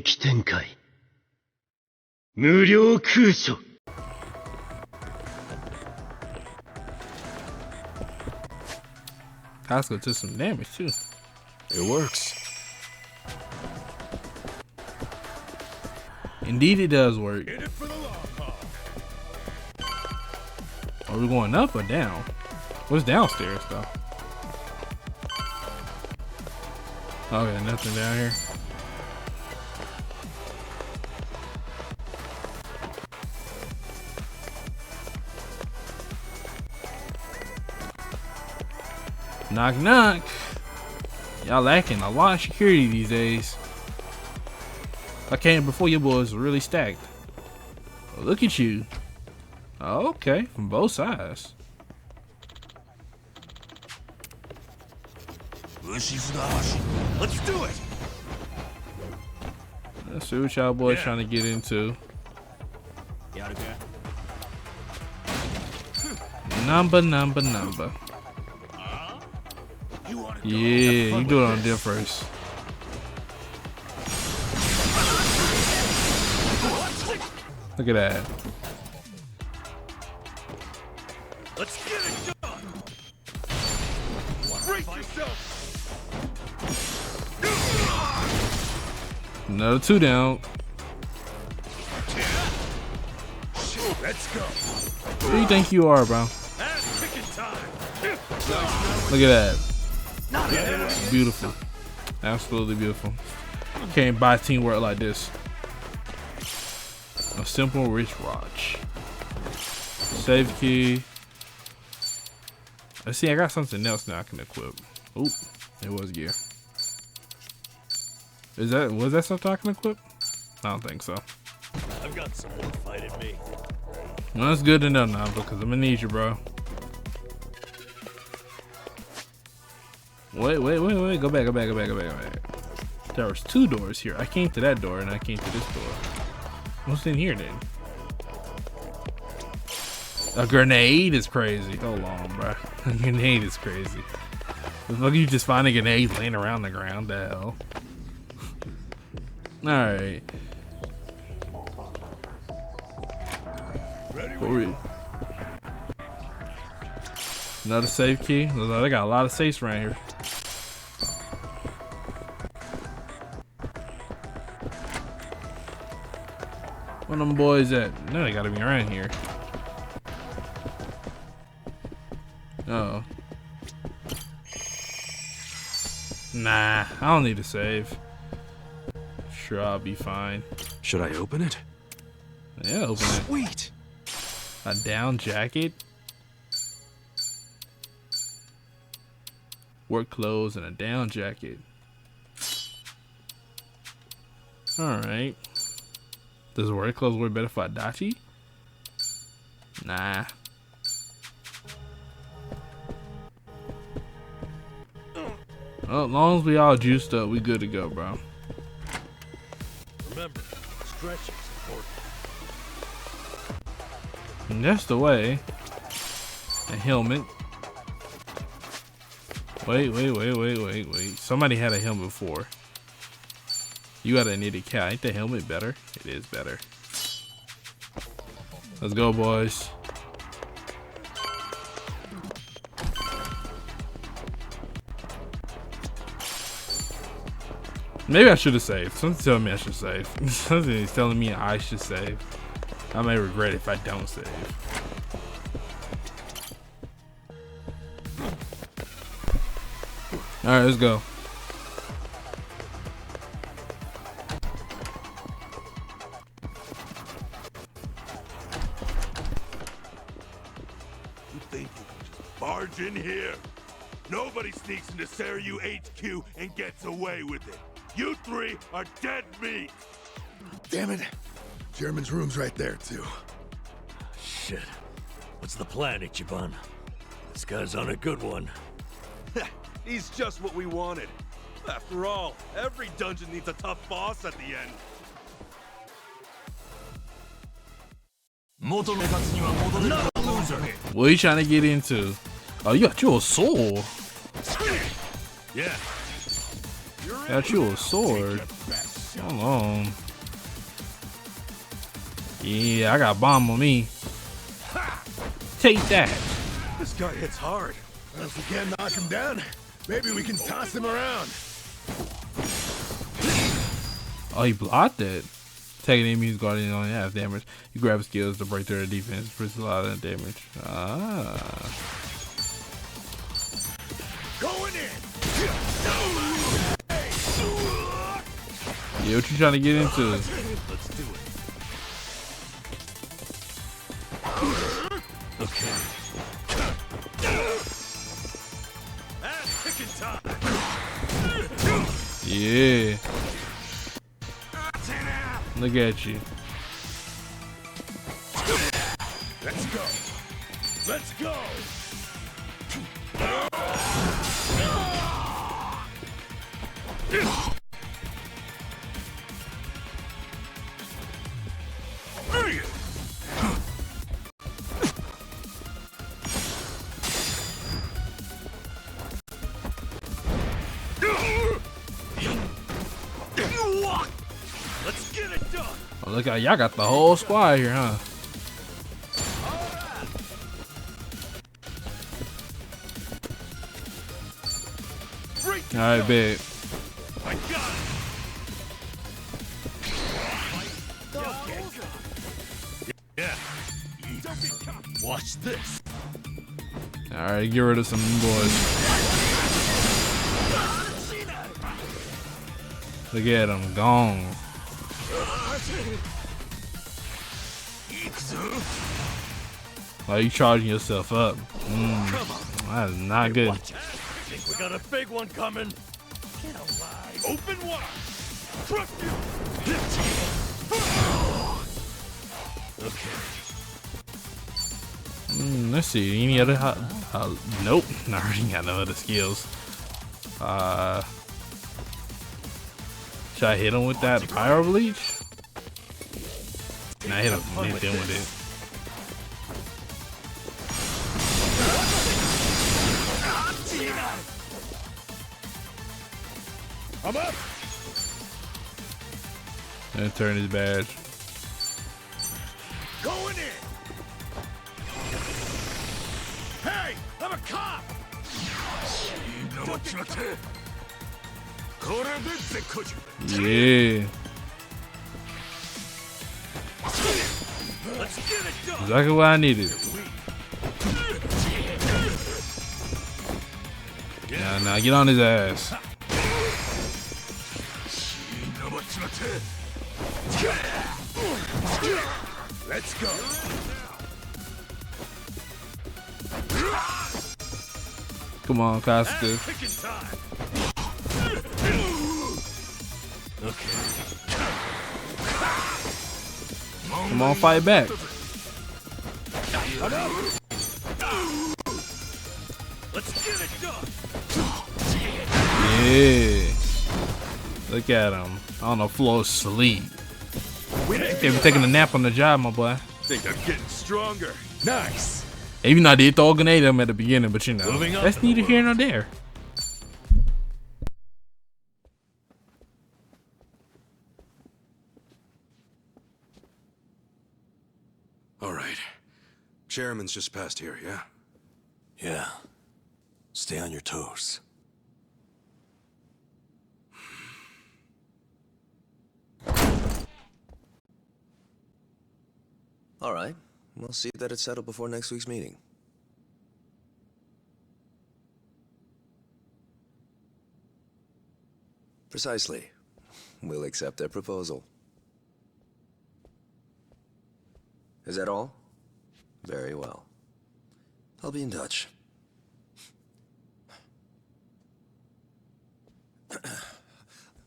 域展開。無料空所。Kusuga took some damage too. It works. Indeed, it does work. Are we going up or down? What's downstairs though? Okay, nothing down here. Knock knock. Y'all lacking a lot of security these days. I came before your boys were really stacked. Well, look at you. Oh, okay, from both sides. Let's do it. Let's see what y'all boys trying to get into. Number. Yeah, you do it on them first. Look at that. Let's get it done. Brace yourself. Another 2 down. Let's go. Who do you think you are, bro? Look at that. Beautiful. Absolutely beautiful. Can't buy teamwork like this. A simple wrist watch. Save key. Let's see, I got something else now I can equip. Oop, it was gear. Was that something I can equip? I don't think so. I've got some more fight in me. Well, that's good to know now because I'm gonna need you, bro. Wait. Go back. There was 2 doors here. I came to that door and I came to this door. What's in here then? A grenade is crazy. Hold on, bro. A grenade is crazy. The fuck you just find a grenade laying around the ground? The hell? Alright. Another safe key. They got a lot of safes around here. Where them boys at? No, they gotta be around here. Oh. Nah, I don't need to save. Sure, I'll be fine. Should I open it? Yeah, open it. Sweet. A down jacket. Work clothes and a down jacket. Alright. Does work clothes work better for Adachi? Nah. Well, as long as we all juiced up, we good to go, bro. Remember, stretching's important. And that's the way. A helmet. Wait. Somebody had a helmet before. You got an idiot cat. Ain't the helmet better? It is better. Let's go, boys. Maybe I should have saved. Something's telling me I should save. Something is telling me I should save. I may regret it if I don't save. Alright, let's go. You think you can just barge in here? Nobody sneaks into Seiryu HQ and gets away with it. You 3 are dead meat. Damn it. German's room's right there, too. Shit. What's the plan, Ichiban? This guy's on a good one. He's just what we wanted. After all, every dungeon needs a tough boss at the end. What are you trying to get into? Oh, you got you a sword. Yeah. Got you a sword. Hold on. Yeah, I got a bomb on me. Take that. This guy hits hard. Well, if we can't knock him down, maybe we can toss him around. Oh, he blocked it. Taking enemies guardian on half damage. You grab skills to break through the defense, puts a lot of damage. Ah. Going in. Yeah, what you trying to get into? Let's do it. Okay. Ass kicking time. Yeah. Look at you. Let's go. Let's go. Let's get it done. Oh, look at y'all got the whole squad here, huh? All right, bet. I got it. Yeah. Watch this. All right, get rid of some boys. Look at them, gone. Oh, you charging yourself up. That is not good. I think we got a big one coming. Get alive. Open wide. Trust you. Okay. Let's see. Any other? Nope. I already got no other skills. Should I hit him with that fire bleach? Nah, hit him with it. I'm up. And turn his badge. Going in. Hey, I'm a cop. Yeah. Let's get it done. Exactly what I needed. Now get on his ass. Let's go. Come on, Kusuga. Kicking time. Okay. Come on, fight back. Let's get it done. Yeah. Look at him on the floor asleep. They were taking a nap on the job, my boy. Think I'm getting stronger. Nice. Even though I did throw a grenade at him at the beginning, but you know, Moving up that's in the neither here nor world. there. All right. Chairman's just past here, yeah? Yeah. Stay on your toes. All right. We'll see that it's settled before next week's meeting. Precisely. We'll accept their proposal. Is that all? Very well. I'll be in touch.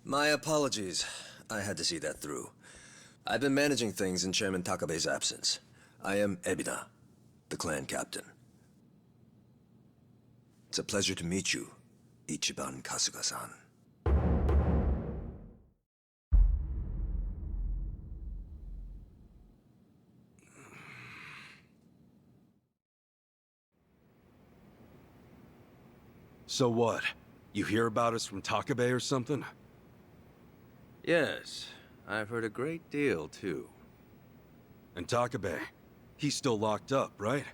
My apologies. I had to see that through. I've been managing things in Chairman Takabe's absence. I am Ebina, the clan captain. It's a pleasure to meet you, Ichiban Kasuga-san. So what? You hear about us from Takabe or something? Yes, I've heard a great deal, too. And Takabe, he's still locked up, right?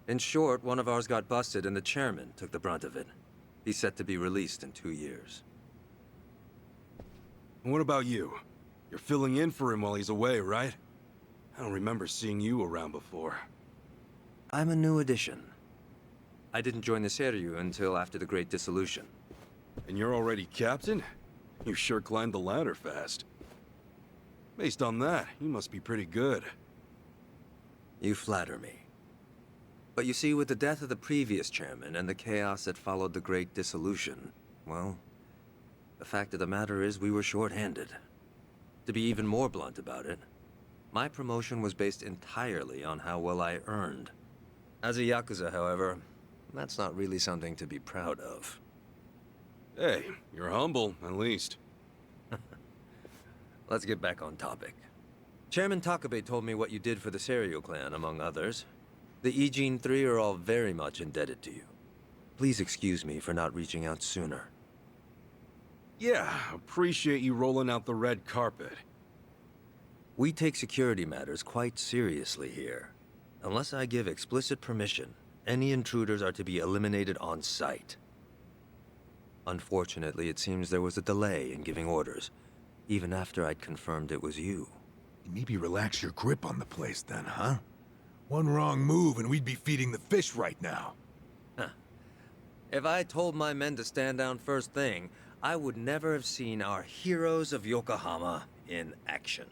In short, one of ours got busted and the chairman took the brunt of it. He's set to be released in 2 years. And what about you? You're filling in for him while he's away, right? I don't remember seeing you around before. I'm a new addition. I didn't join the Seiryu until after the Great Dissolution. And you're already captain? You sure climbed the ladder fast. Based on that, you must be pretty good. You flatter me. But you see, with the death of the previous chairman and the chaos that followed the Great Dissolution, well, the fact of the matter is we were short-handed. To be even more blunt about it, my promotion was based entirely on how well I earned. As a Yakuza, however, that's not really something to be proud of. Hey, you're humble, at least. Let's get back on topic. Chairman Takabe told me what you did for the Seiryu clan, among others. The Ijin 3 are all very much indebted to you. Please excuse me for not reaching out sooner. Yeah, appreciate you rolling out the red carpet. We take security matters quite seriously here. Unless I give explicit permission, any intruders are to be eliminated on sight. Unfortunately, it seems there was a delay in giving orders, even after I'd confirmed it was you. Maybe relax your grip on the place then, huh? One wrong move and we'd be feeding the fish right now. If I told my men to stand down first thing, I would never have seen our heroes of Yokohama in action.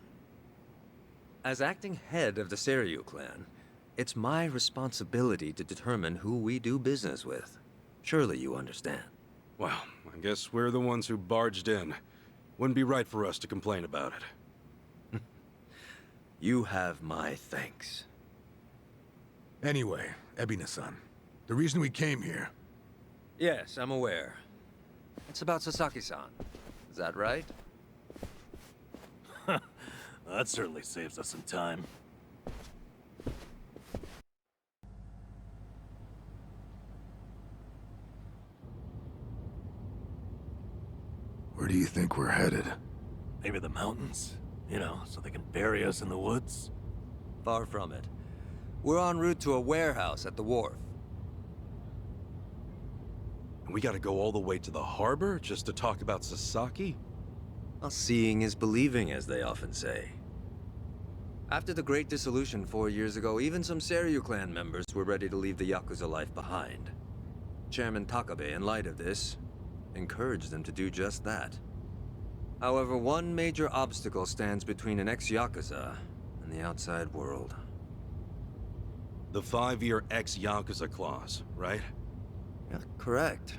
As acting head of the Seiryu clan, it's my responsibility to determine who we do business with. Surely you understand. Well, I guess we're the ones who barged in. Wouldn't be right for us to complain about it. You have my thanks. Anyway, Ebina-san, the reason we came here... Yes, I'm aware. It's about Sasaki-san. Is that right? That certainly saves us some time. Where do you think we're headed? Maybe the mountains? You know, so they can bury us in the woods? Far from it. We're en route to a warehouse at the wharf. And we gotta go all the way to the harbor just to talk about Sasaki? Well, seeing is believing, as they often say. After the Great Dissolution 4 years ago, even some Seiryu clan members were ready to leave the Yakuza life behind. Chairman Takabe, in light of this, encouraged them to do just that. However, one major obstacle stands between an ex-Yakuza and the outside world. The 5-year ex-Yakuza clause, right? Yeah, correct.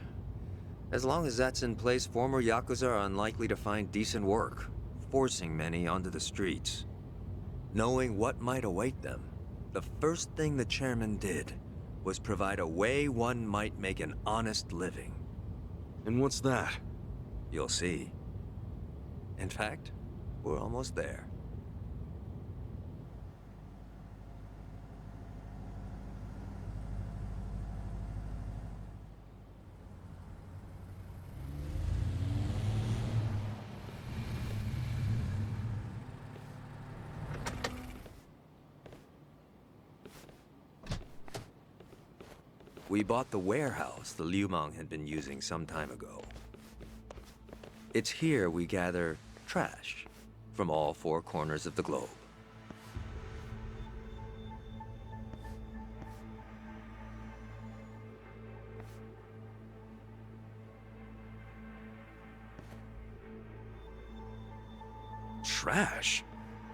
As long as that's in place, former Yakuza are unlikely to find decent work, forcing many onto the streets. Knowing what might await them, the first thing the chairman did was provide a way one might make an honest living. And what's that? You'll see. In fact, we're almost there. We bought the warehouse the Liumang had been using some time ago. It's here we gather trash from all 4 corners of the globe. Trash?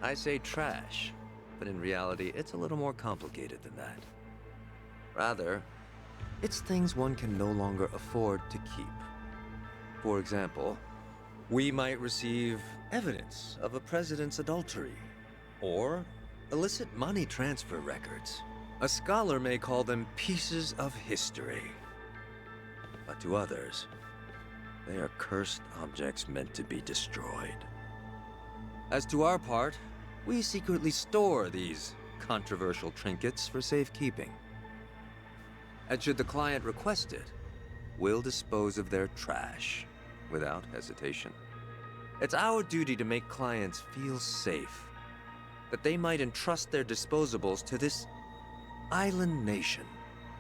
I say trash, but in reality, it's a little more complicated than that. Rather, it's things one can no longer afford to keep. For example, we might receive evidence of a president's adultery, or illicit money transfer records. A scholar may call them pieces of history. But to others, they are cursed objects meant to be destroyed. As to our part, we secretly store these controversial trinkets for safekeeping. And should the client request it, we'll dispose of their trash without hesitation. It's our duty to make clients feel safe. That they might entrust their disposables to this island nation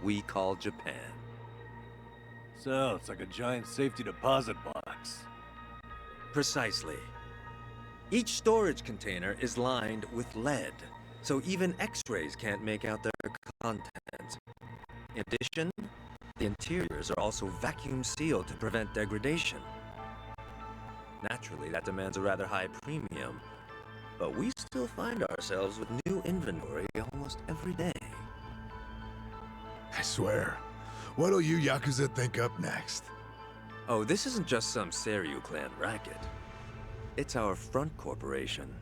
we call Japan. So, it's like a giant safety deposit box. Precisely. Each storage container is lined with lead, so even X-rays can't make out their contents. In addition, the interiors are also vacuum sealed to prevent degradation. Naturally, that demands a rather high premium, but we still find ourselves with new inventory almost every day. I swear. What'll you Yakuza think up next? Oh, this isn't just some Seiryu clan racket. It's our front corporation.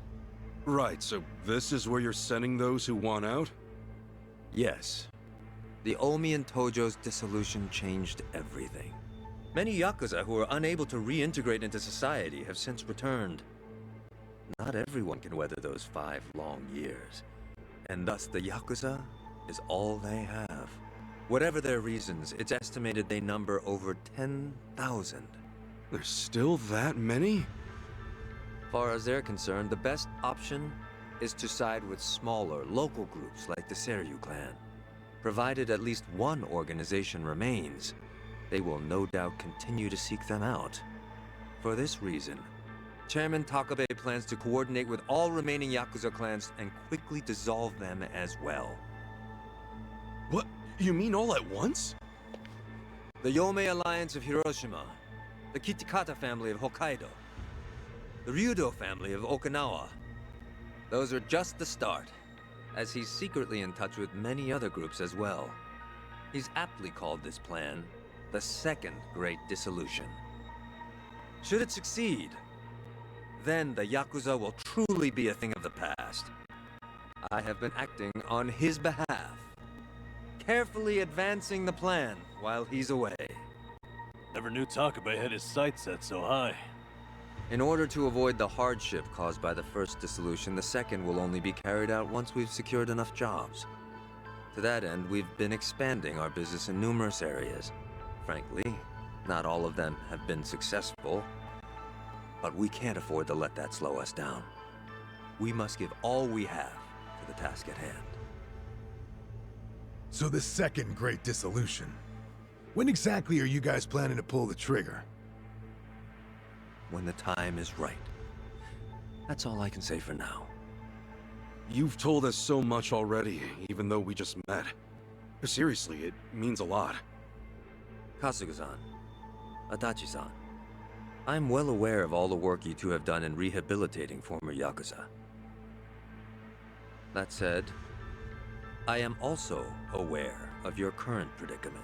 Right, so this is where you're sending those who want out? Yes. The Omi and Tojo's dissolution changed everything. Many Yakuza who were unable to reintegrate into society have since returned. Not everyone can weather those 5 long years. And thus the Yakuza is all they have. Whatever their reasons, it's estimated they number over 10,000. There's still that many? Far as they're concerned, the best option is to side with smaller, local groups like the Seiryu clan. Provided at least one organization remains, they will no doubt continue to seek them out. For this reason, Chairman Takabe plans to coordinate with all remaining Yakuza clans and quickly dissolve them as well. What? You mean all at once? The Yomei Alliance of Hiroshima, the Kitakata family of Hokkaido, the Ryudo family of Okinawa. Those are just the start, as he's secretly in touch with many other groups as well. He's aptly called this plan the Second Great Dissolution. Should it succeed, then the Yakuza will truly be a thing of the past. I have been acting on his behalf, carefully advancing the plan while he's away. Never knew Takabe had his sights set so high. In order to avoid the hardship caused by the first dissolution, the second will only be carried out once we've secured enough jobs. To that end, we've been expanding our business in numerous areas. Frankly, not all of them have been successful, but we can't afford to let that slow us down. We must give all we have to the task at hand. So the Second Great Dissolution. When exactly are you guys planning to pull the trigger? When the time is right. That's all I can say for now. You've told us so much already, even though we just met. Seriously, it means a lot. Kasuga-san, Adachi-san, I'm well aware of all the work you two have done in rehabilitating former Yakuza. That said, I am also aware of your current predicament.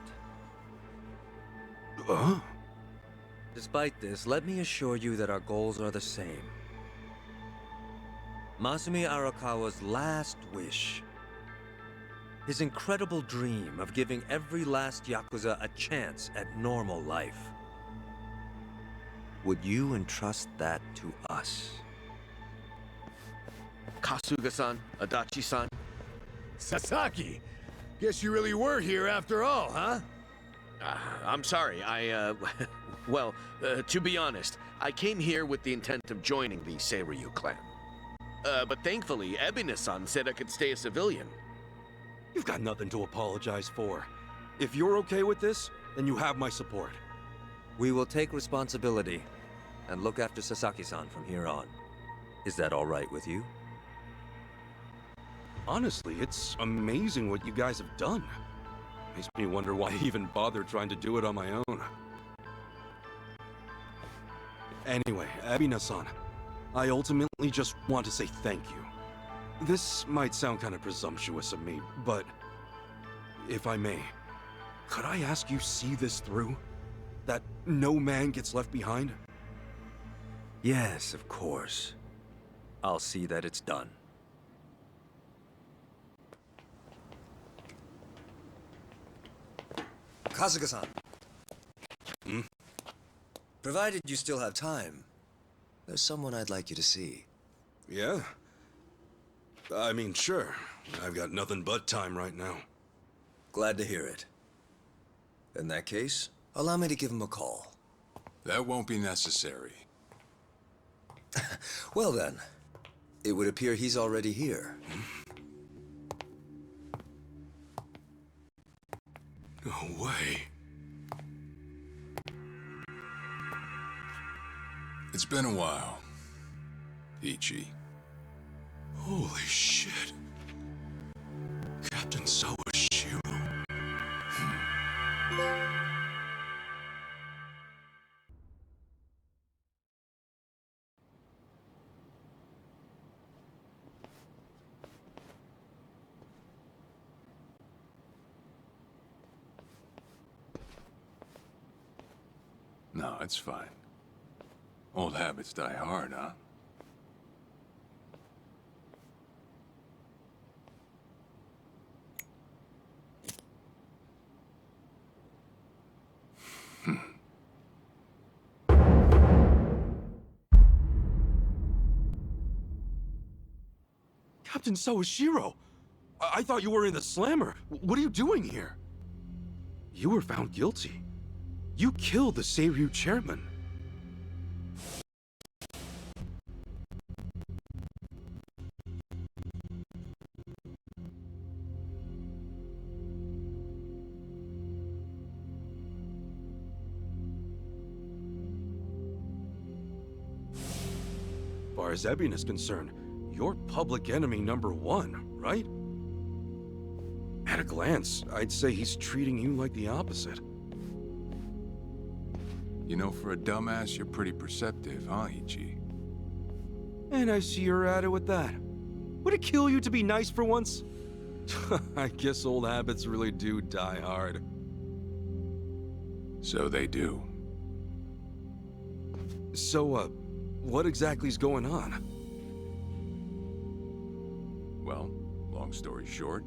Despite this, let me assure you that our goals are the same. Masumi Arakawa's last wish, his incredible dream of giving every last Yakuza a chance at normal life. Would you entrust that to us? Kasuga-san, Adachi-san. Sasaki! Guess you really were here after all, huh? I'm sorry, well, to be honest, I came here with the intent of joining the Seiryu clan. But thankfully, Ebina-san said I could stay a civilian. You've got nothing to apologize for. If you're okay with this, then you have my support. We will take responsibility and look after Sasaki-san from here on. Is that all right with you? Honestly, it's amazing what you guys have done. Makes me wonder why I even bothered trying to do it on my own. Anyway, Ebina-san, I ultimately just want to say thank you. This might sound kind of presumptuous of me, but if I may, could I ask you see this through? That no man gets left behind? Yes, of course. I'll see that it's done. Kasuga-san. Provided you still have time, there's someone I'd like you to see. Yeah? I mean, sure. I've got nothing but time right now. Glad to hear it. In that case, allow me to give him a call. That won't be necessary. Well then, it would appear he's already here. No way. It's been a while, Ichi. Holy shit. Captain Sawashiro. No, it's fine. Old habits die hard, huh? Captain Sawashiro! I thought you were in the slammer. What are you doing here? You were found guilty. You killed the Seiryu chairman. As far as Ebin is concerned, you're public enemy #1, right? At a glance, I'd say he's treating you like the opposite. You know, for a dumbass, you're pretty perceptive, huh, Ichi? And I see you're at it with that. Would it kill you to be nice for once? I guess old habits really do die hard. So they do. So, what exactly's going on? Well, long story short,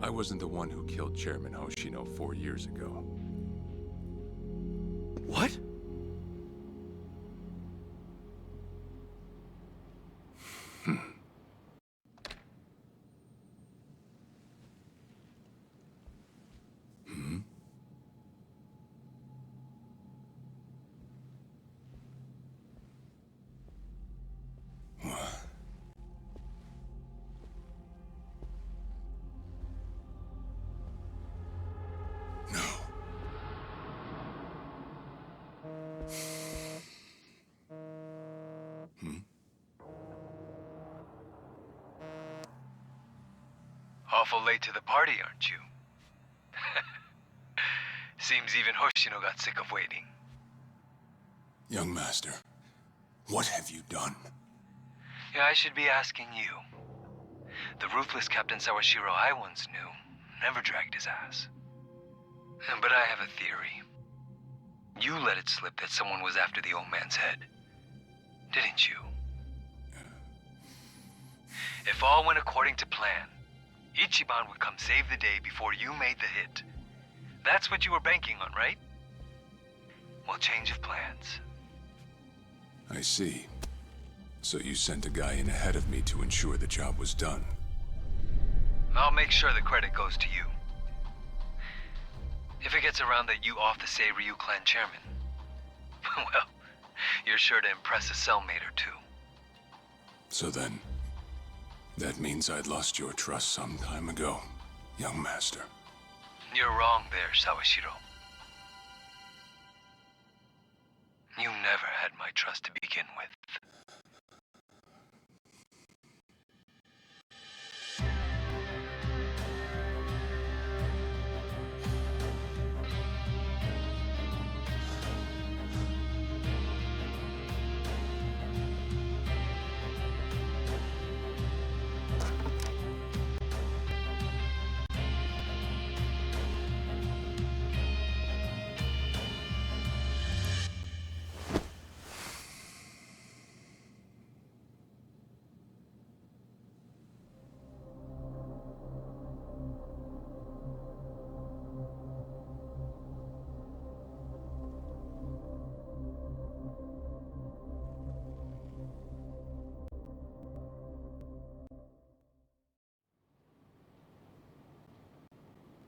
I wasn't the one who killed Chairman Hoshino 4 years ago. What? Awful late to the party, aren't you? Seems even Hoshino got sick of waiting. Young master, what have you done? Yeah, I should be asking you. The ruthless Captain Sawashiro I once knew never dragged his ass. But I have a theory. You let it slip that someone was after the old man's head, didn't you? If all went according to plan, Ichiban would come save the day before you made the hit. That's what you were banking on, right? Well, change of plans. I see. So you sent a guy in ahead of me to ensure the job was done. I'll make sure the credit goes to you. If it gets around that you off the Seiryu clan chairman, well, you're sure to impress a cellmate or two. So then, that means I'd lost your trust some time ago, young master. You're wrong there, Sawashiro. You never had my trust to begin with.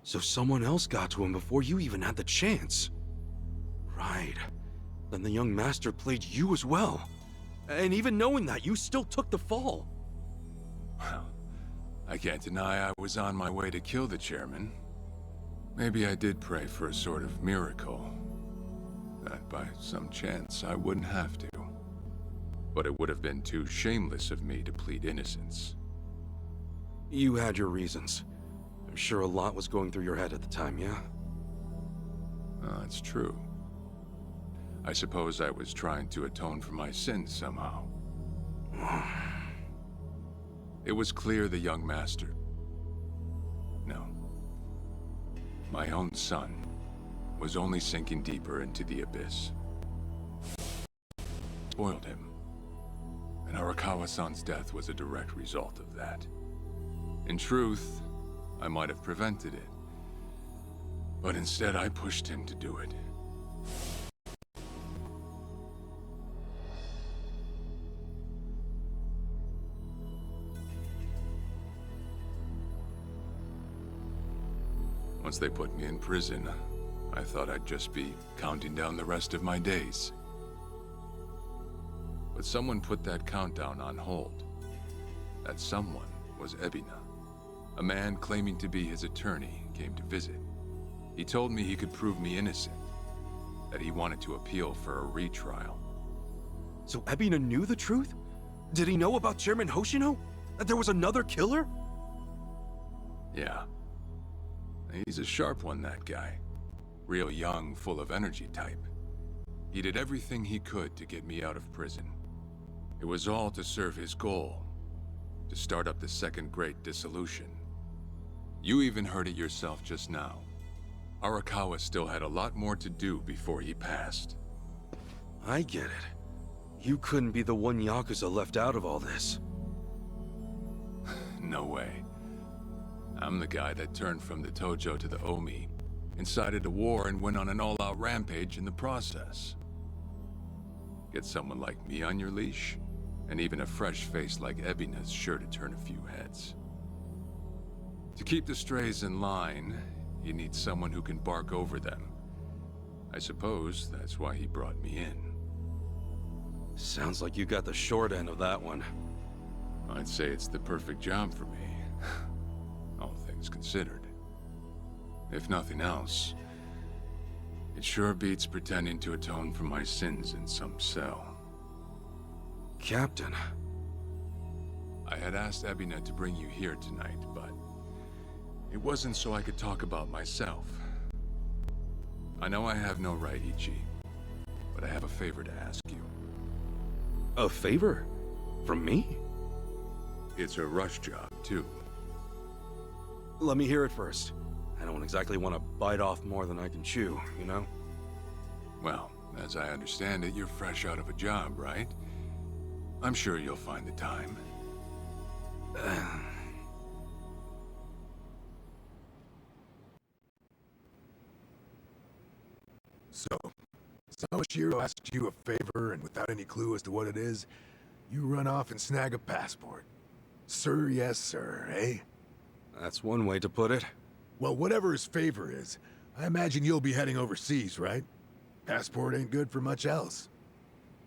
So someone else got to him before you even had the chance. Right. Then the young master played you as well. And even knowing that, you still took the fall. Well, I can't deny I was on my way to kill the chairman. Maybe I did pray for a sort of miracle. That by some chance I wouldn't have to. But it would have been too shameless of me to plead innocence. You had your reasons. I'm sure a lot was going through your head at the time, yeah? That's true. I suppose I was trying to atone for my sins somehow. It was clear the young master... No. My own son was only sinking deeper into the abyss. Spoiled him. And Arakawa-san's death was a direct result of that. In truth, I might have prevented it. But instead I pushed him to do it. Once they put me in prison, I thought I'd just be counting down the rest of my days. But someone put that countdown on hold. That someone was Ebina. A man claiming to be his attorney came to visit. He told me he could prove me innocent, that he wanted to appeal for a retrial. So Ebina knew the truth? Did he know about Chairman Hoshino? That there was another killer? Yeah. He's a sharp one, that guy. Real young, full of energy type. He did everything he could to get me out of prison. It was all to serve his goal, to start up the second great dissolution. You even heard it yourself just now. Arakawa still had a lot more to do before he passed. I get it. You couldn't be the one Yakuza left out of all this. No way. I'm the guy that turned from the Tojo to the Omi, incited a war and went on an all-out rampage in the process. Get someone like me on your leash, and even a fresh face like Ebina's sure to turn a few heads. To keep the strays in line, you need someone who can bark over them. I suppose that's why he brought me in. Sounds like you got the short end of that one. I'd say it's the perfect job for me. All things considered. If nothing else, it sure beats pretending to atone for my sins in some cell. Captain. I had asked Ebina to bring you here tonight, but it wasn't so I could talk about myself. I know I have no right, Ichi, but I have a favor to ask you. A favor? From me? It's a rush job, too. Let me hear it first. I don't exactly want to bite off more than I can chew, you know? Well, as I understand it, you're fresh out of a job, right? I'm sure you'll find the time. So, Sawashiro asked you a favor, and without any clue as to what it is, you run off and snag a passport. Sir, yes, sir, eh? That's one way to put it. Well, whatever his favor is, I imagine you'll be heading overseas, right? Passport ain't good for much else.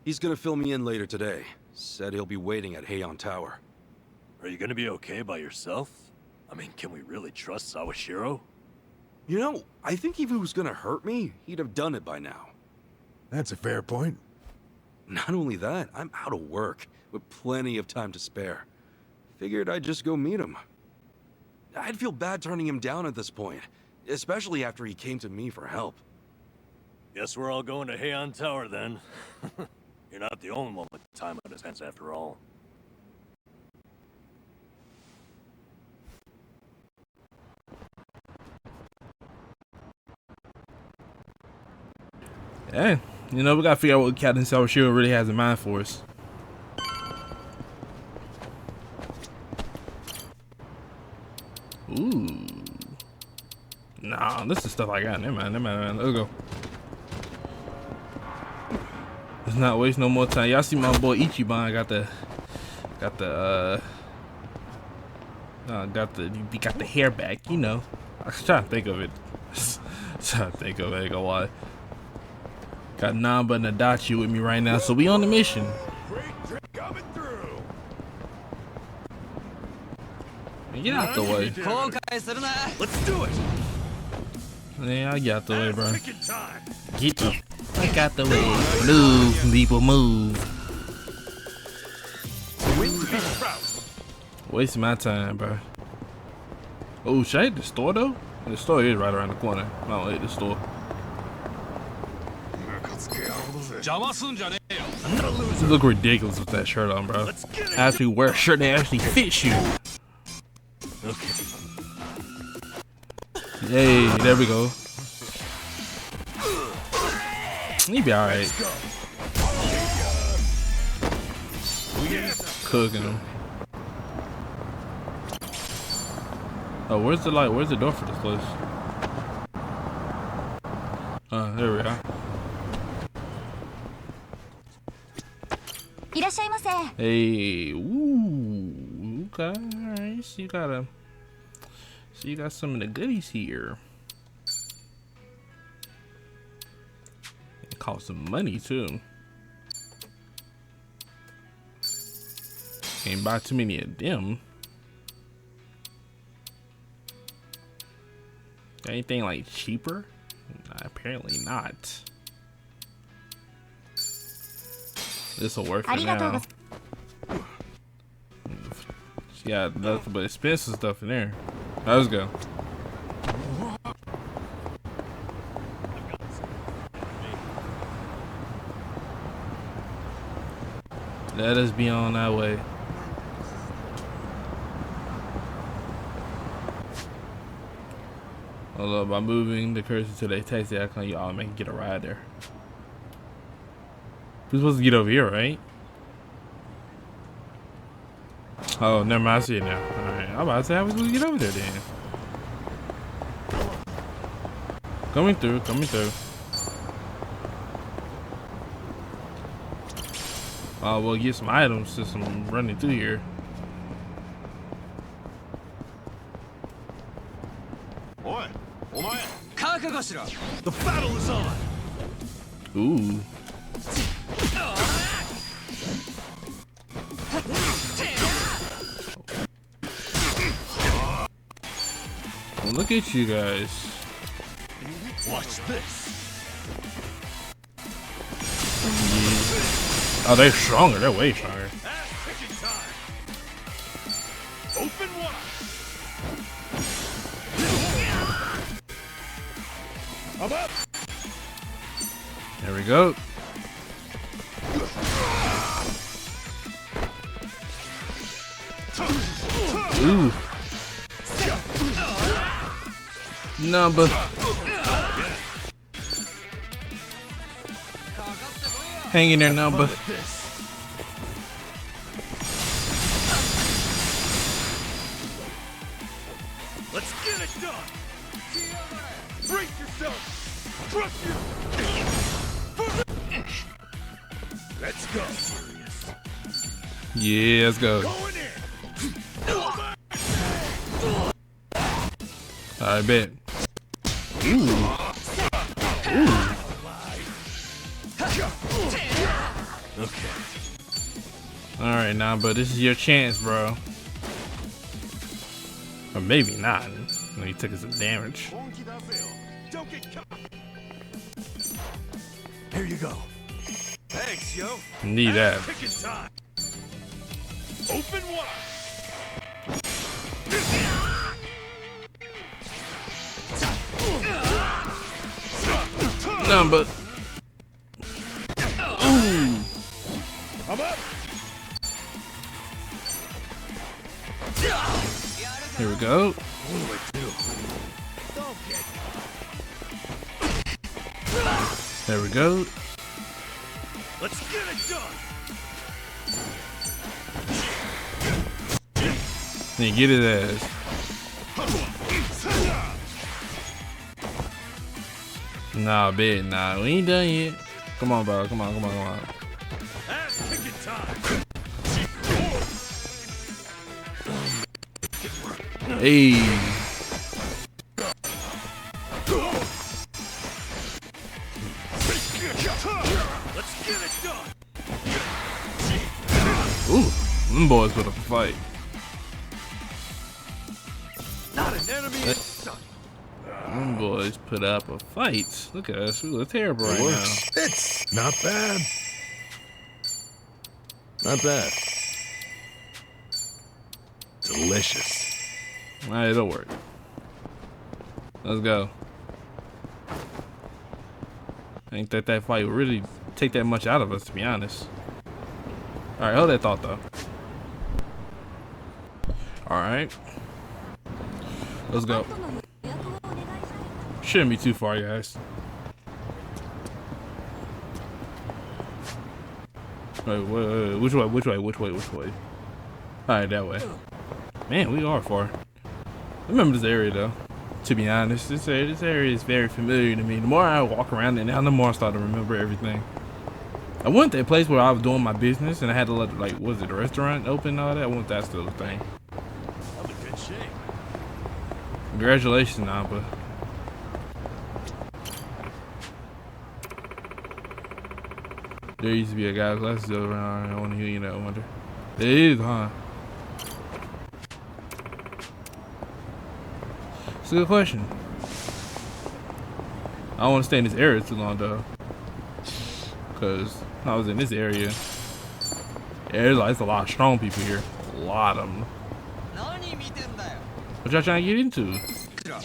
He's gonna fill me in later today. Said he'll be waiting at Heian Tower. Are you gonna be okay by yourself? I mean, can we really trust Sawashiro? You know, I think if he was gonna hurt me, he'd have done it by now. That's a fair point. Not only that, I'm out of work, with plenty of time to spare. Figured I'd just go meet him. I'd feel bad turning him down at this point, especially after he came to me for help. Guess we're all going to Heian Tower then. You're not the only one with time on his hands after all. Hey, you know, we gotta figure out what Captain Sawashiro really has in mind for us. Ooh. Nah, this is stuff I got. Never mind. Let's go. Let's not waste no more time. Y'all see my boy Ichiban got the hair back, you know. I was trying to think of it. Ain't gonna lie. Got Namba and Adachi with me right now, so we on the mission. Great Get out the way. Let's do it. Yeah, I got the way, bro. Picking time. Get the fuck out the way. Move, people, move. Wasting my time, bro. Oh, should I hit the store though? The store is right around the corner. I don't hit the store. You look ridiculous with that shirt on, bro. Actually wear a shirt that actually fits you. Okay. Hey, there we go. He be alright. Cooking him. Oh, where's the light? Where's the door for this place? There we are. Hey, ooh, okay, alright. So you got some of the goodies here. It costs some money too. Can't buy too many of them. Anything like cheaper? Apparently not. This will work for now. Yeah, nothing but expensive stuff in there. Let's go. Let us be on our way. Although by moving the cursor to the taxi icon, you automatically get a ride there. We're supposed to get over here, right? Oh, never mind. I see it now. Alright, I'm about to say how we supposed to get over there then. Coming through, coming through. We'll get some items since I'm running through here. The battle is on. Ooh. Well, look at you guys. Watch this. Oh, they're stronger. They're way stronger. Picking time. Open wide. I'm up. There we go. Ooh. Number. Hang in there, number. Let's get it done. Brace yourself. Trust you. Let's go. Yeah, let's go. Going in. I bet. Ooh. Ooh. Okay. Alright, now, but this is your chance, bro. Or maybe not. He took some damage. Don't get caught. Here you go. Thanks, yo. Need that. Picking time. Open wide. Number. Ooh. I'm up. Here we go. What do I do? Don't get There we go. Let's get it done. Then get his ass. Nah, bet. Nah, we ain't done yet. Come on, bro. Come on, come on, come on. Ass picking time. Hey. Let's get it done. Ooh, them boys put up a fight. Them boys put up a fight. Look at us. We look terrible right now. It's not bad. Not bad. Delicious. Alright, it'll work. Let's go. Ain't that fight would really take that much out of us, to be honest. Alright, hold that thought though. Alright. Let's go. Shouldn't be too far, guys. Wait, which way? Alright, that way. Man, we are far. I remember this area though. To be honest, this area is very familiar to me. The more I walk around it now, the more I start to remember everything. I went to that place where I was doing my business and I had to let, like, was it a restaurant open and all that? I went, that's still a thing. I'm in good shape. Congratulations, Namba. There used to be a guy with glasses around. I want to hear you know, wonder. There is, huh? It's a good question. I don't want to stay in this area too long though, cause I was in this area. Yeah, it's a lot of strong people here. A lot of them. What y'all trying to get into? Now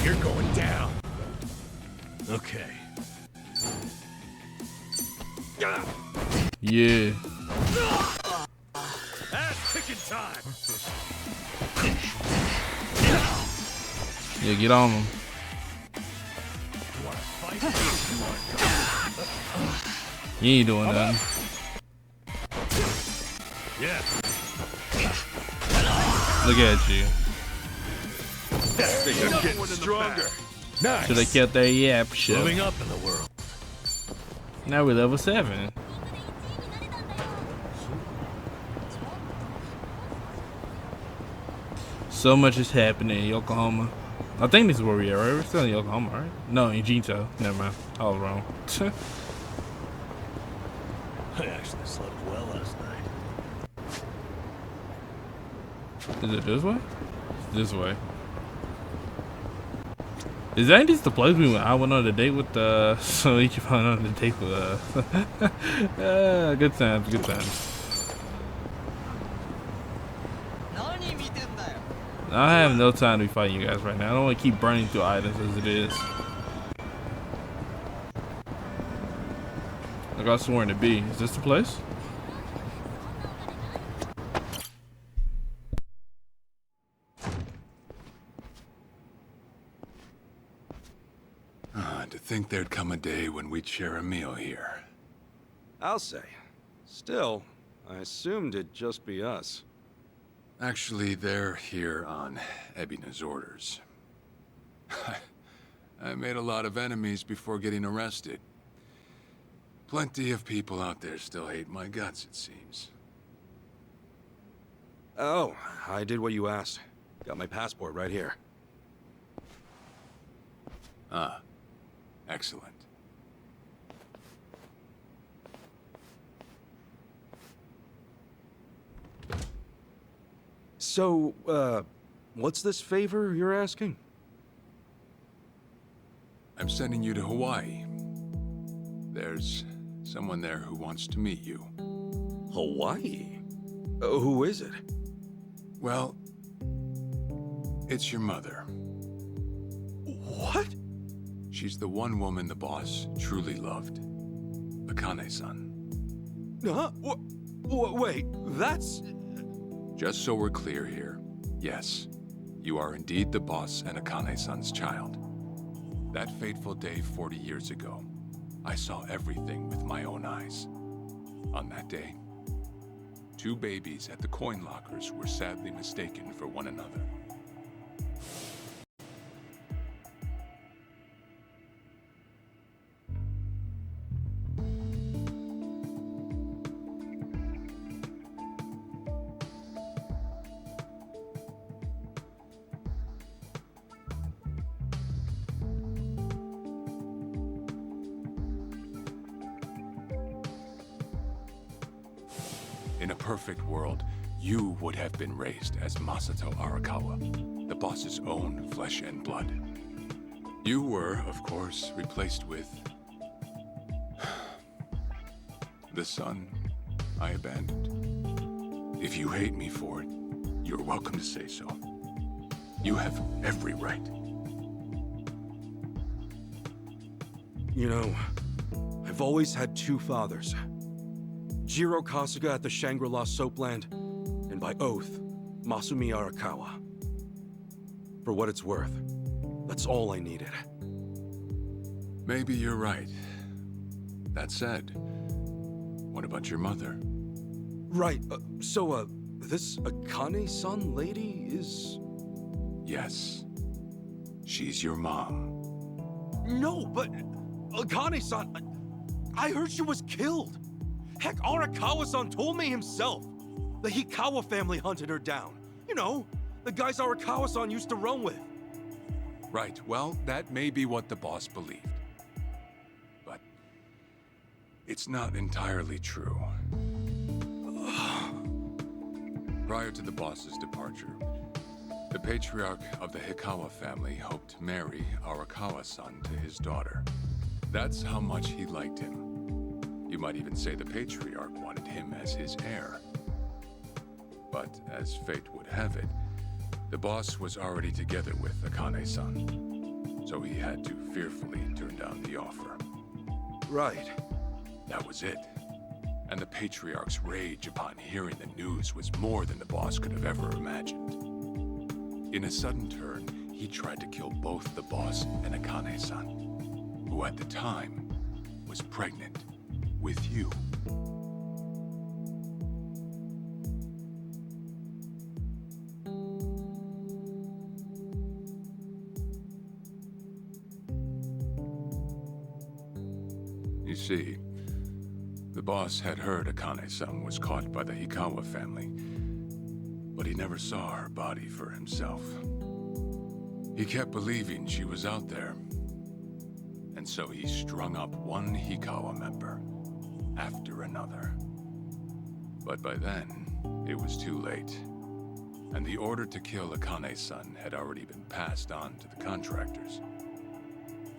you're going down. Okay. Yeah. Ass kicking time. Yeah, get on them. You ain't doing nothing. Yeah. Look at you. You're getting stronger. Nice. Should have kept that yap shit. Moving up in the world. Now we're level 7. So much is happening in Yokohama. I think this is where we are, right? We're still in Yokohama, right? No, in Jinto. Never mind. I was wrong. I actually slept well last night. Is it this way? This way. Is that just the place we went? I went on a date with so each of us went on a date with good times, good times. I have no time to be fighting you guys right now. I don't want to keep burning through items as it is. Like I was sworn to be. Is this the place? To think there'd come a day when we'd share a meal here. I'll say. Still, I assumed it'd just be us. Actually, they're here on Ebina's orders. I made a lot of enemies before getting arrested. Plenty of people out there still hate my guts, it seems. Oh, I did what you asked. Got my passport right here. Ah, excellent. So, what's this favor you're asking? I'm sending you to Hawaii. There's someone there who wants to meet you. Hawaii? Who is it? Well, it's your mother. What? She's the one woman the boss truly loved. Akane-san. Huh? Wait, that's... Just so we're clear here, yes, you are indeed the boss and Akane-san's child. That fateful day 40 years ago, I saw everything with my own eyes. On that day, 2 babies at the coin lockers were sadly mistaken for one another. In a perfect world, you would have been raised as Masato Arakawa, the boss's own flesh and blood. You were, of course, replaced with the son I abandoned. If you hate me for it, you're welcome to say so. You have every right. You know, I've always had two fathers. Jiro Kasuga at the Shangri-La Soapland, and by oath, Masumi Arakawa. For what it's worth, that's all I needed. Maybe you're right. That said, what about your mother? Right, this Akane-san lady is... Yes. She's your mom. No, but Akane-san, I heard she was killed. Heck, Arakawa-san told me himself. The Hikawa family hunted her down. You know, the guys Arakawa-san used to run with. Right, well, that may be what the boss believed. But it's not entirely true. Prior to the boss's departure, the patriarch of the Hikawa family hoped to marry Arakawa-san to his daughter. That's how much he liked him. You might even say the patriarch wanted him as his heir. But as fate would have it, the boss was already together with Akane-san, so he had to fearfully turn down the offer. Right. That was it. And the patriarch's rage upon hearing the news was more than the boss could have ever imagined. In a sudden turn, he tried to kill both the boss and Akane-san, who at the time was pregnant with you. You see, the boss had heard Akane-san was caught by the Hikawa family, but he never saw her body for himself. He kept believing she was out there, and so he strung up one Hikawa member after another. But by then, it was too late, and the order to kill Akane-san had already been passed on to the contractors.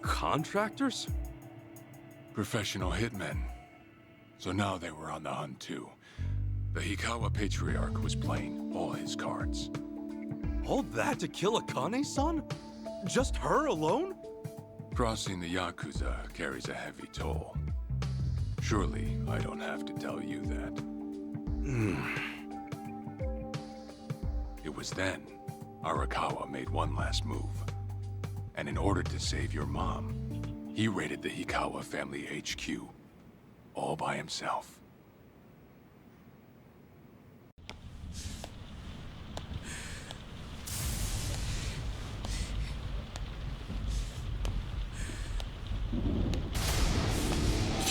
Contractors? Professional hitmen. So now they were on the hunt too. The Hikawa Patriarch was playing all his cards. All that to kill Akane-san? Just her alone? Crossing the Yakuza carries a heavy toll. Surely I don't have to tell you that. It was then Arakawa made one last move. And in order to save your mom, he raided the Hikawa family HQ, all by himself.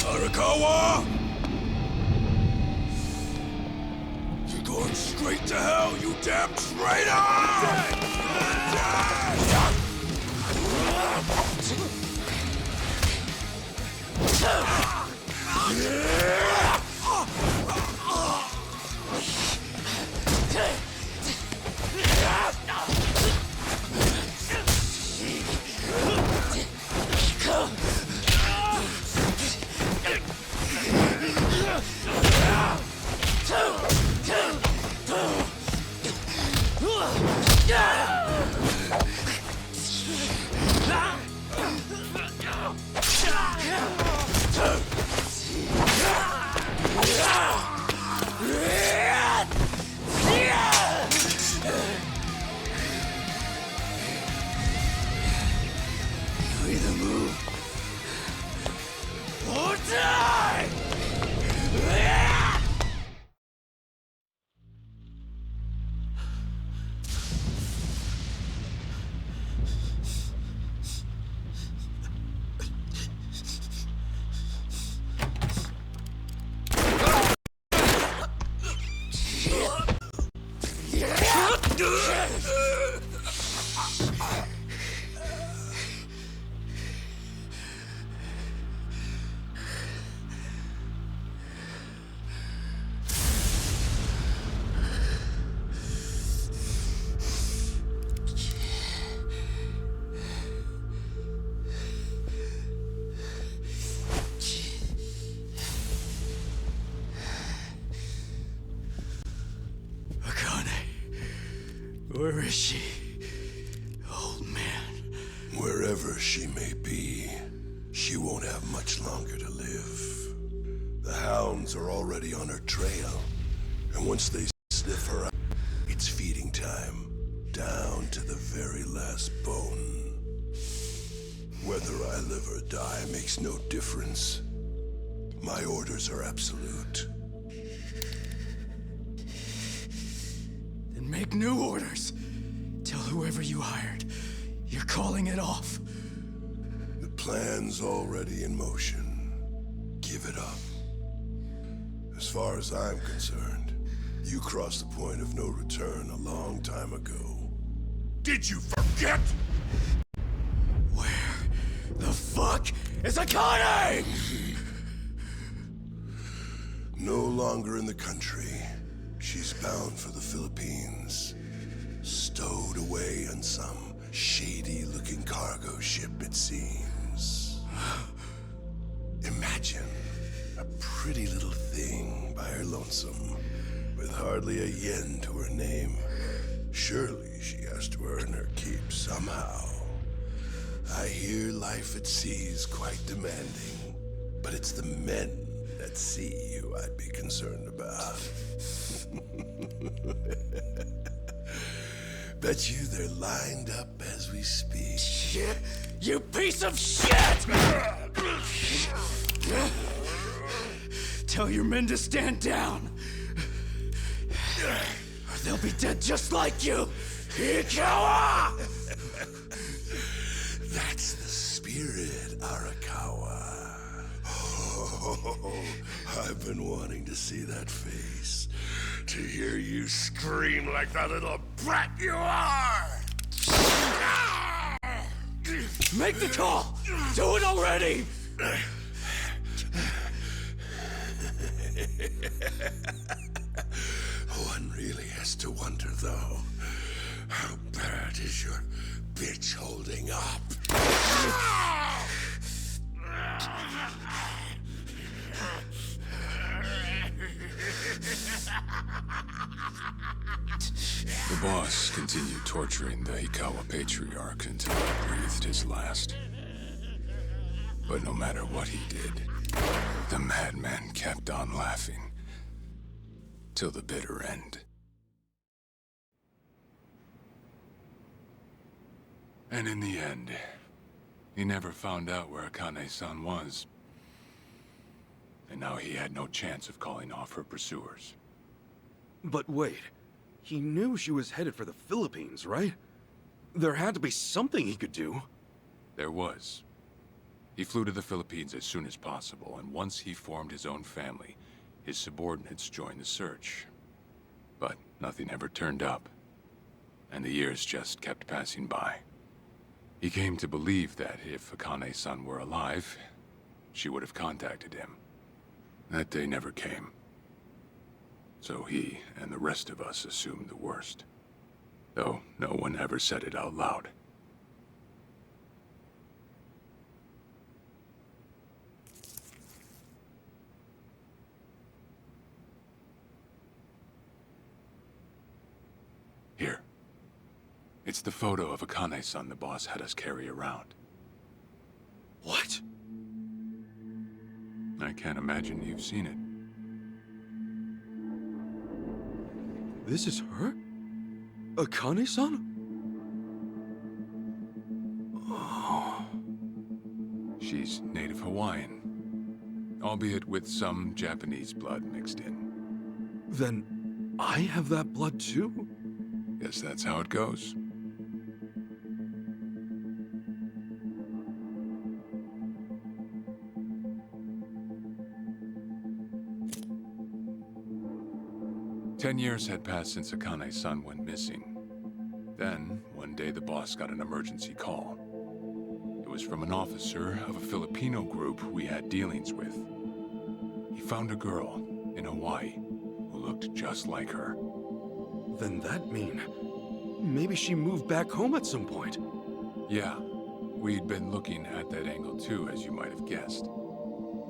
Arakawa! You're going straight to hell, you damn traitor! is she? Old man. Wherever she may be, she won't have much longer to live. The hounds are already on her trail, and once they sniff her out, it's feeding time, down to the very last bone. Whether I live or die makes no difference. My orders are absolute. Then make new orders. Tell whoever you hired, you're calling it off. The plan's already in motion. Give it up. As far as I'm concerned, you crossed the point of no return a long time ago. Did you forget? Where the fuck is Akane? No longer in the country. She's bound for the Philippines. Stowed away on some shady-looking cargo ship, it seems. Imagine a pretty little thing by her lonesome, with hardly a yen to her name. Surely she has to earn her keep somehow. I hear life at sea is quite demanding, but it's the men at sea who I'd be concerned about. Bet you they're lined up as we speak. Shit! You piece of shit! Tell your men to stand down, or they'll be dead just like you, Ikawa! That's the spirit, Arakawa. Oh, I've been wanting to see that face. To hear you scream like the little brat you are! Make the call! Do it already! One really has to wonder, though, how bad is your bitch holding up? The boss continued torturing the Hikawa patriarch until he breathed his last. But no matter what he did, the madman kept on laughing. Till the bitter end. And in the end, he never found out where Akane-san was. And now he had no chance of calling off her pursuers. But wait, he knew she was headed for the Philippines, right? There had to be something he could do. There was. He flew to the Philippines as soon as possible, and once he formed his own family, his subordinates joined the search. But nothing ever turned up, and the years just kept passing by. He came to believe that if Akane-san were alive, she would have contacted him. That day never came. So he and the rest of us assumed the worst, though no one ever said it out loud. Here. It's the photo of Akane-san the boss had us carry around. What? I can't imagine you've seen it. This is her? Akane-san? Oh. She's native Hawaiian, albeit with some Japanese blood mixed in. Then I have that blood too? Guess that's how it goes. Ten years had passed since Akane-san went missing. Then, one day the boss got an emergency call. It was from an officer of a Filipino group we had dealings with. He found a girl in Hawaii who looked just like her. Then that mean maybe she moved back home at some point. Yeah, we'd been looking at that angle too, as you might have guessed.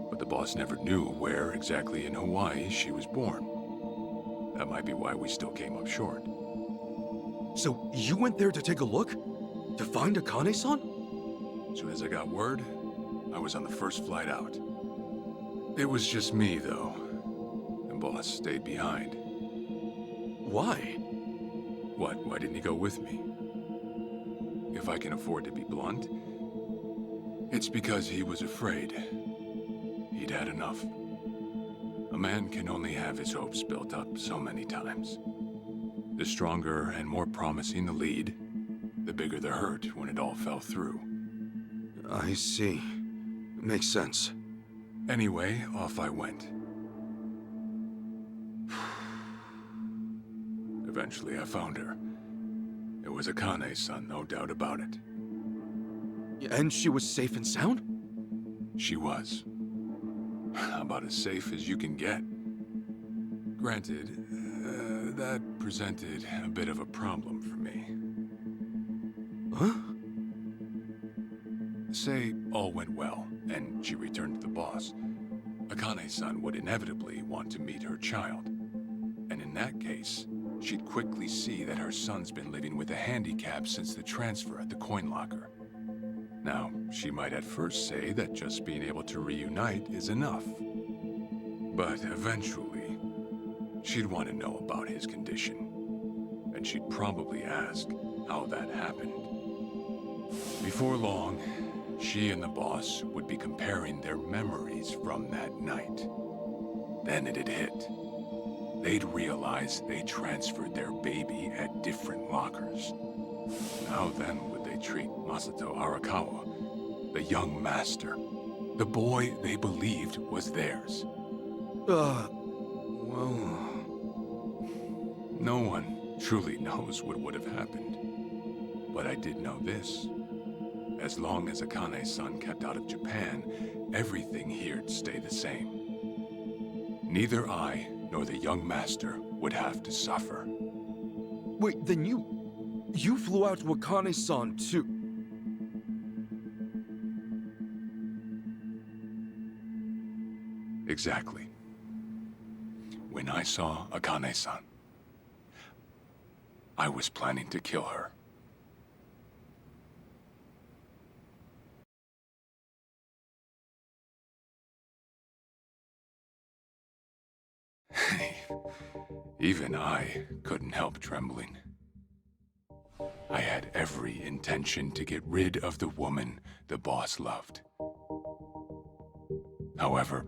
But the boss never knew where exactly in Hawaii she was born. That might be why we still came up short. So you went there to take a look? To find Akane-san? As soon as I got word, I was on the first flight out. It was just me, though. The boss stayed behind. Why? What? Why didn't he go with me? If I can afford to be blunt, it's because he was afraid. He'd had enough. A man can only have his hopes built up so many times. The stronger and more promising the lead, the bigger the hurt when it all fell through. I see. Makes sense. Anyway, off I went. Eventually I found her. It was Akane-san, no doubt about it. And she was safe and sound? She was. About as safe as you can get. Granted, that presented a bit of a problem for me. Huh? Say all went well, and she returned to the boss. Akane-san would inevitably want to meet her child. And in that case, she'd quickly see that her son's been living with a handicap since the transfer at the coin locker. Now, she might at first say that just being able to reunite is enough. But eventually, she'd want to know about his condition. And she'd probably ask how that happened. Before long, she and the boss would be comparing their memories from that night. Then it'd hit. They'd realize they transferred their baby at different lockers. How then would they treat Masato Arakawa, the young master, the boy they believed was theirs? Well... No one truly knows what would have happened. But I did know this. As long as Akane-san kept out of Japan, everything here'd stay the same. Neither I nor the young master would have to suffer. Wait, then you flew out to Akane-san too? Exactly. When I saw Akane-san, I was planning to kill her. Even I couldn't help trembling. I had every intention to get rid of the woman the boss loved. However,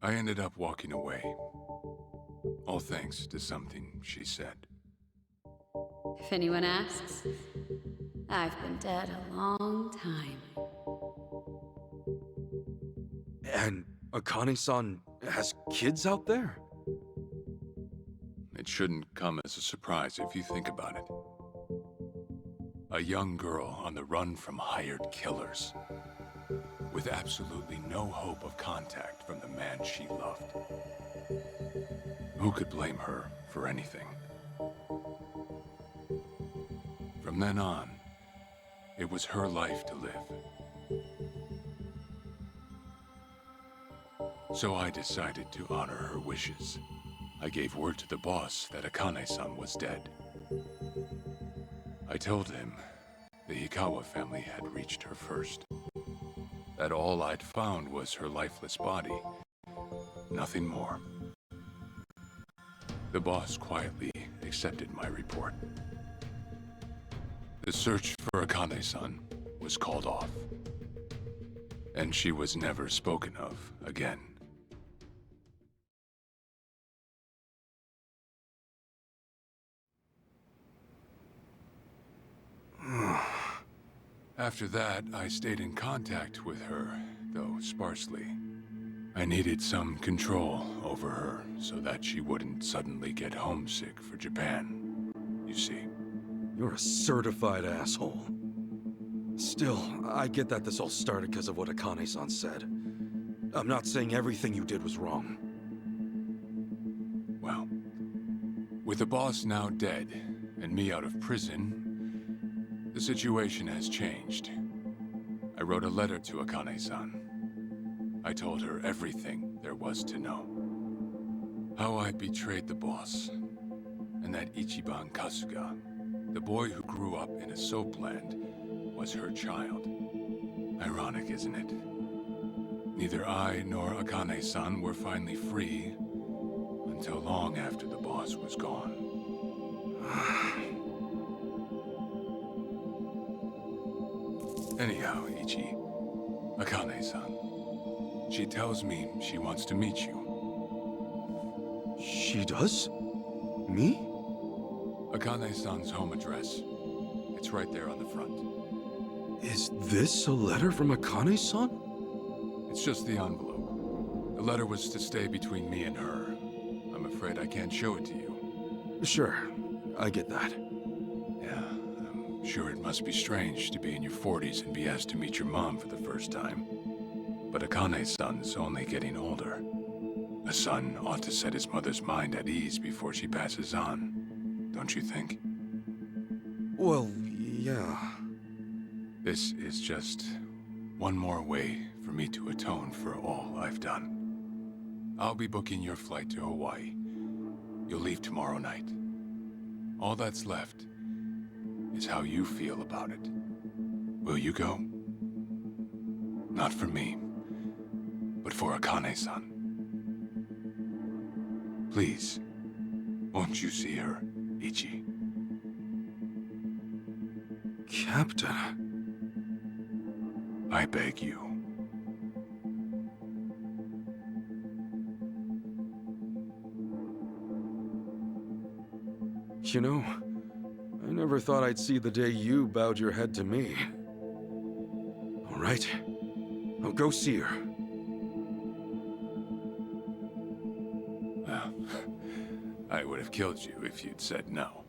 I ended up walking away. All thanks to something she said. If anyone asks, I've been dead a long time. And Akane-san has kids out there? It shouldn't come as a surprise if you think about it. A young girl on the run from hired killers, with absolutely no hope of contact from the man she loved. Who could blame her for anything? From then on, it was her life to live. So I decided to honor her wishes. I gave word to the boss that Akane-san was dead. I told him the Hikawa family had reached her first. That all I'd found was her lifeless body. Nothing more. The boss quietly accepted my report. The search for Akane-san was called off. And she was never spoken of again. After that, I stayed in contact with her, though sparsely. I needed some control over her so that she wouldn't suddenly get homesick for Japan, you see. You're a certified asshole. Still, I get that this all started because of what Akane-san said. I'm not saying everything you did was wrong. Well, with the boss now dead and me out of prison, the situation has changed. I wrote a letter to Akane-san. I told her everything there was to know. How I betrayed the boss. And that Ichiban Kasuga, the boy who grew up in a soapland, was her child. Ironic, isn't it? Neither I nor Akane-san were finally free until long after the boss was gone. Anyhow, Ichi, Akane-san, she tells me she wants to meet you. She does? Me? Akane-san's home address. It's right there on the front. Is this a letter from Akane-san? It's just the envelope. The letter was to stay between me and her. I'm afraid I can't show it to you. Sure, I get that. Yeah, I'm sure it must be strange to be in your 40s and be asked to meet your mom for the first time. But Akane-san's only getting older. A son ought to set his mother's mind at ease before she passes on, don't you think? Well, yeah. This is just one more way for me to atone for all I've done. I'll be booking your flight to Hawaii. You'll leave tomorrow night. All that's left is how you feel about it. Will you go? Not for me, but for Akane-san. Please, won't you see her, Ichi? Captain. I beg you. You know, I never thought I'd see the day you bowed your head to me. All right, I'll go see her. Well, I would have killed you if you'd said no.